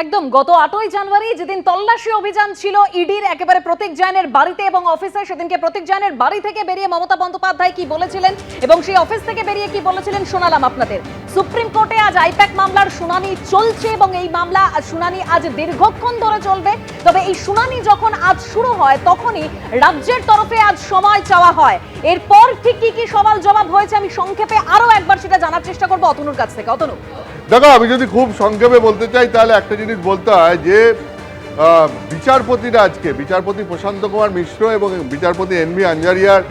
একদম গত 8ই জানুয়ারি যেদিন তল্লাশি অভিযান ছিল ইডির একেবারে প্রতীক জৈনের বাড়িতে এবং অফিসে, সেদিনকে প্রতীক জৈনের বাড়ি থেকে বেরিয়ে মমতা বন্দ্যোপাধ্যায় কি বলেছিলেন এবং সেই অফিস থেকে বেরিয়ে কি বলেছিলেন শোনালাম আপনাদের। সুপ্রিম কোর্টে আজ আইপ্যাক মামলার শুনানি চলছে এবং এই মামলা শুনানি আজ দীর্ঘক্ষণ ধরে চলবে। তবে এই শুনানি যখন আজ শুরু হয় তখনই রাজ্যের তরফে আজ সময় চাওয়া হয়। এরপর ঠিক কি কি সওয়াল জবাব হয়েছে আমি সংক্ষেপে আরো একবার সেটা জানার চেষ্টা করবো অতনুর কাছ থেকে। অতনু, দেখো, আমি যদি খুব সংক্ষেপে বলতে চাই তাহলে একটা জিনিস বলতে হয় যে বিচারপতিরা আজকে বিচারপতি প্রশান্ত কুমার মিশ্র এবং বিচারপতি এনভি আঞ্জারিয়ার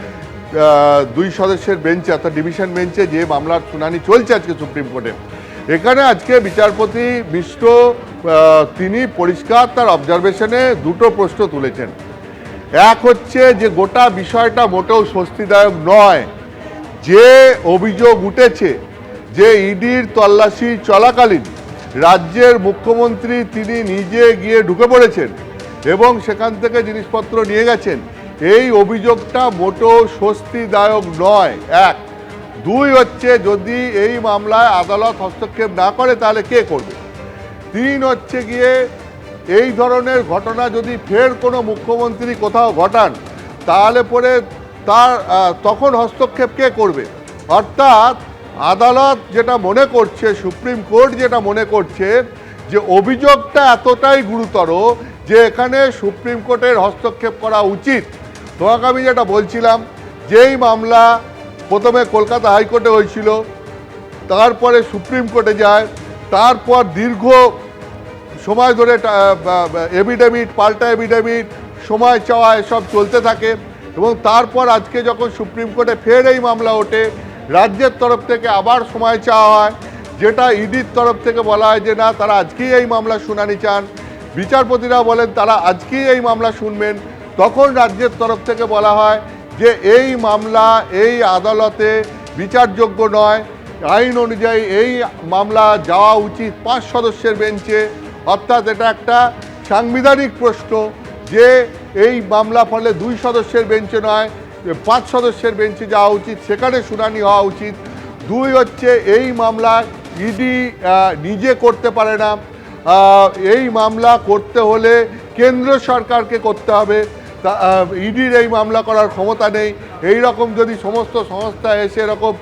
2 সদস্যের বেঞ্চে অর্থাৎ ডিভিশন বেঞ্চে যে মামলার শুনানি চলছে আজকে সুপ্রিম কোর্টে, এখানে আজকে বিচারপতি মিশ্র তিনি পরিষ্কার তার অবজারভেশনে দুটো প্রশ্ন তুলেছেন। এক হচ্ছে যে গোটা বিষয়টা মোটেও স্বস্তিদায়ক নয়, যে অভিযোগ উঠেছে যে ইডির তল্লাশি চলাকালীন রাজ্যের মুখ্যমন্ত্রী তিনি নিজে গিয়ে ঢুকে পড়েছেন এবং সেখান থেকে জিনিসপত্র নিয়ে গেছেন, এই অভিযোগটা মোটেও স্বস্তিদায়ক নয়। 1, 2 হচ্ছে যদি এই মামলায় আদালত হস্তক্ষেপ না করে তাহলে কে করবে। 3 হচ্ছে গিয়ে এই ধরনের ঘটনা যদি ফের কোনো মুখ্যমন্ত্রী কোথাও ঘটান তাহলে পরে তার তখন হস্তক্ষেপ কে করবে। অর্থাৎ আদালত যেটা মনে করছে, সুপ্রিম কোর্ট যেটা মনে করছে যে অভিযোগটা এতটাই গুরুতর যে এখানে সুপ্রিম কোর্টের হস্তক্ষেপ করা উচিত। তোমাকে আমি যেটা বলছিলাম, যেই মামলা প্রথমে কলকাতা হাইকোর্টে হয়েছিল, তারপরে সুপ্রিম কোর্টে যায়, তারপর দীর্ঘ সময় ধরে এভিডেভিট পাল্টা এভিডেভিট সময় চাওয়া এসব চলতে থাকে এবং তারপর আজকে যখন সুপ্রিম কোর্টে ফের এই মামলা ওঠে, রাজ্যের তরফ থেকে আবার সময় চাওয়া হয়, যেটা ইডির তরফ থেকে বলা হয় যে না তারা আজকেই এই মামলা শুনানি চান, বিচারপতিরা বলেন তারা আজকেই এই মামলা শুনবেন, তখন রাজ্যের তরফ থেকে বলা হয় যে এই মামলা এই আদালতে বিচারযোগ্য নয়, আইন অনুযায়ী এই মামলা যাওয়া উচিত 5 সদস্যের বেঞ্চে। অর্থাৎ এটা একটা সাংবিধানিক প্রশ্ন যে এই মামলা ফলে 2 সদস্যের বেঞ্চে নয় 5 সদস্যের বেঞ্চে যাওয়া উচিত, সেখানে শুনানি হওয়া উচিত। 2 হচ্ছে এই মামলা ইডি নিজে করতে পারে না, এই মামলা করতে হলে কেন্দ্র সরকারকে করতে হবে, ইডির এই মামলা করার ক্ষমতা নেই। এই রকম যদি সমস্ত সংস্থা এসে এরকম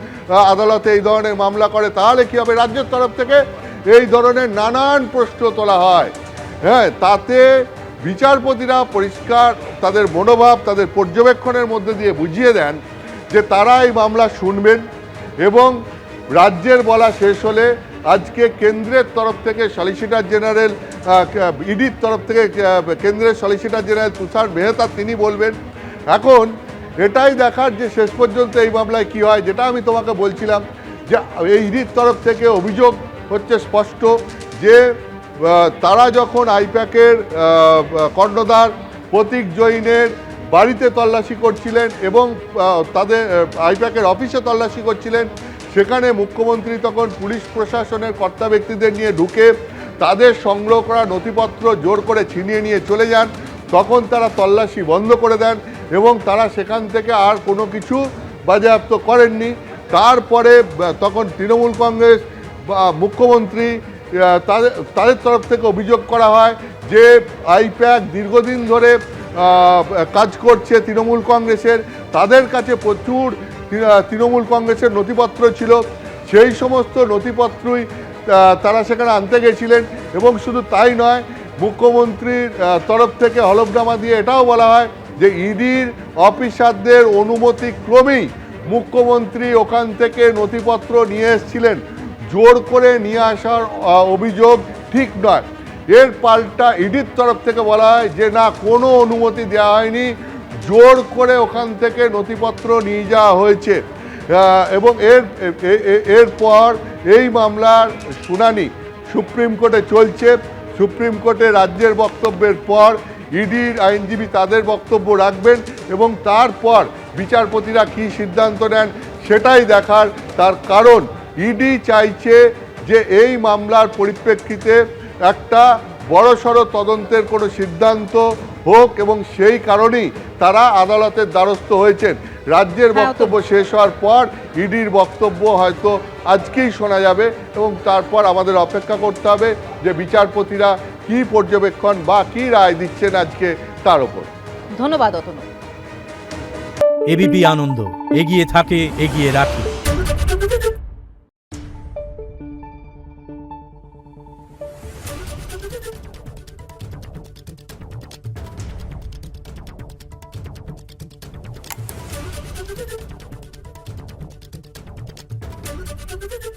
আদালতে এই ধরনের মামলা করে তাহলে কী হবে। রাজ্যের তরফ থেকে এই ধরনের নানান প্রশ্ন তোলা হয়। হ্যাঁ, তাতে বিচারপতিরা পরিষ্কার তাদের মনোভাব তাদের পর্যবেক্ষণের মধ্যে দিয়ে বুঝিয়ে দেন যে তারা এই মামলা শুনবেন এবং রাজ্যের বলা শেষ হলে আজকে কেন্দ্রের তরফ থেকে সলিসিটর জেনারেল, ইডির তরফ থেকে কেন্দ্রের সলিসিটর জেনারেল তুষার মেহতা তিনি বলবেন। এখন এটাই দেখার যে শেষ পর্যন্ত এই মামলায় কী হয়। যেটা আমি তোমাকে বলছিলাম যে এই ইডির তরফ থেকে অভিযোগ হচ্ছে স্পষ্ট যে তারা যখন আইপ্যাকের কর্ণধার প্রতীক জৈনের বাড়িতে তল্লাশি করছিলেন এবং তাদের আইপ্যাকের অফিসে তল্লাশি করছিলেন, সেখানে মুখ্যমন্ত্রী তখন পুলিশ প্রশাসনের কর্তা ব্যক্তিদের নিয়ে ঢুকে তাদের সংগ্রহ করা নথিপত্র জোর করে ছিনিয়ে নিয়ে চলে যান। তখন তারা তল্লাশি বন্ধ করে দেন এবং তারা সেখান থেকে আর কোনো কিছু বাজেয়াপ্ত করেননি। তারপরে তখন তৃণমূল কংগ্রেস মুখ্যমন্ত্রী তাদের তরফ থেকে অভিযোগ করা হয় যে আইপ্যাক দীর্ঘদিন ধরে কাজ করছে তৃণমূল কংগ্রেসের, তাদের কাছে প্রচুর তৃণমূল কংগ্রেসের নথিপত্র ছিল, সেই সমস্ত নথিপত্রই তারা সেখানে আনতে গেছিলেন। এবং শুধু তাই নয়, মুখ্যমন্ত্রীর তরফ থেকে হলফনামা দিয়ে এটাও বলা হয় যে ইডির অফিসারদের অনুমতি ক্রমেই মুখ্যমন্ত্রী ওখান থেকে নথিপত্র নিয়ে এসেছিলেন, জোর করে নিয়ে আসার অভিযোগ ঠিক নয়। এর পাল্টা ইডির তরফ থেকে বলা হয় যে না, কোনো অনুমতি দেওয়া হয়নি, জোর করে ওখান থেকে নথিপত্র নিয়ে যাওয়া হয়েছে। এবং এরপর এই মামলার শুনানি সুপ্রিম কোর্টে চলছে। সুপ্রিম কোর্টে রাজ্যের বক্তব্যের পর ইডির আইনজীবী তাদের বক্তব্য রাখবেন এবং তারপর বিচারপতিরা কী সিদ্ধান্ত নেন সেটাই দেখার। তার কারণ ইডি চাইছে যে এই মামলার পরিপ্রেক্ষিতে একটা বড়সড় তদন্তের কোনো সিদ্ধান্ত হোক এবং সেই কারণেই তারা আদালতের দ্বারস্থ হয়েছেন। রাজ্যের বক্তব্য শেষ হওয়ার পর ইডির বক্তব্য হয়তো আজকেই শোনা যাবে এবং তারপর আমাদের অপেক্ষা করতে হবে যে বিচারপতিরা কি পর্যবেক্ষণ বা কি রায় দিচ্ছেন আজকে তার উপর। ধন্যবাদ অতনু। এবিপি আনন্দ, এগিয়ে থাকে, এগিয়ে রাখে। Thank you.